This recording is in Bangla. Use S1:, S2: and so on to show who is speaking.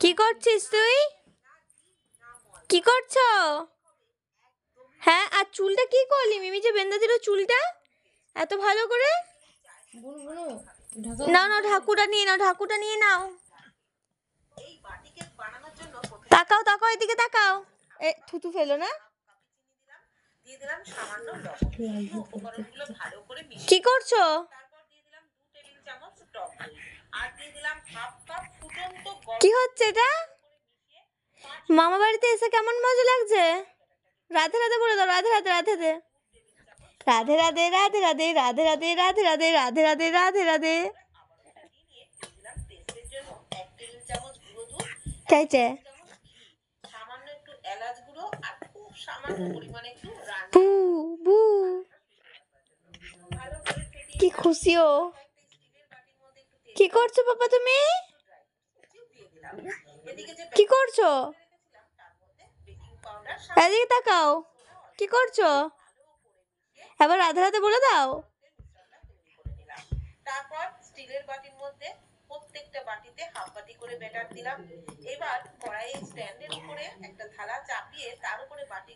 S1: কি করছিস তুই? কি করছো? হ্যাঁ, আর চুলটা কি করলি? মিমি যে বেঁধে দিল চুলটা এত ভালো করে। নাও নাও, ঢাকুটা নিয়ে নাও, ঢাকুটা নিয়ে নাও। তাকাও তাকাও, এদিকে তাকাও। এ থুতু ফেলো না। কি করছো? কি হচ্ছে এটা? মামা বাড়িতে এসে কেমন মজা লাগছে? রাধে রাধে বলে দাও, রাধে রাধে রাধে রাধে রাধে রাধে রাধে রাধে রাধে রাধে রাধে রাধে রাধে রাধে রাধে। চাইছে বু বু, কি খুশি ও। কি করছো বাবা তুমি? কি করছো? এদিকে তাকাও। কি করছো? এবার রাধে রাধে বলে দাও। তারপর স্টিলের বাটির মধ্যে প্রত্যেকটা বাটিতে হাফ বাটি করে ব্যাটার দিলাম। এবার কড়াইয়ের স্ট্যান্ডের উপরে একটা থালা চাপিয়ে তার উপরে বাটি